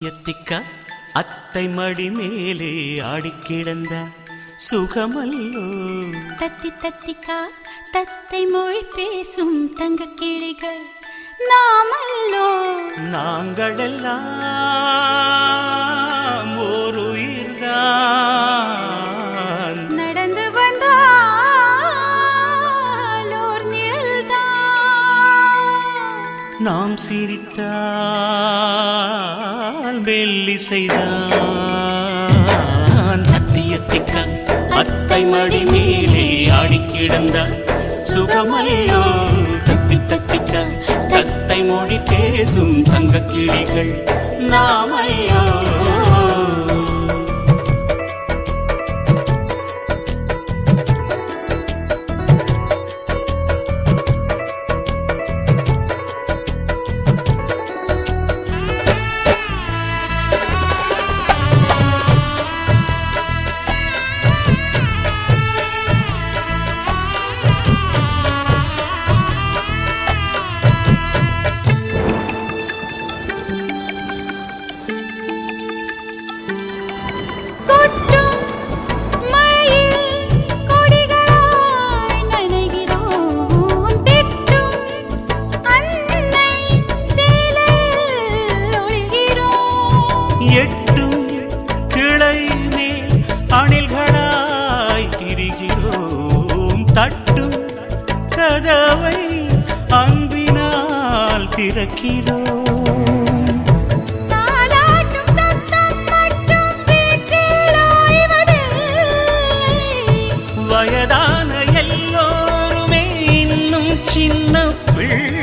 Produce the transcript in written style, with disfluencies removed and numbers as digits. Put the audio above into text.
எத்திக்க அத்தை மடி மேலே ஆடிக்கிடந்த சுகமல்லோ. தத்தி தத்திக்கா தத்தை மொழி பேசும் தங்க கிளிகள் நாமல்லோ. நாங்களெல்லாம் ஒரு உயிர்தான், நடந்து வந்தால் ஓர் நிழல்தான். நாம் சிரித்தால் மெல்லிசைதான். அத்தியத்திக்க அத்தை மடி மேலே ஆடிக்கிடந்த சுகமல்லோ. தத்தி தத்திக்க தத்தை மொழி பேசும் தங்க கிளிகள் நாமல்லோ. எட்டும் கிளை மேல் அணில்களாய் திரிகிறோம். தட்டும் கதவை அன்பினால் திறக்கிறோம். வயதான எல்லோருமே இன்னும் சின்ன பிள்ளை.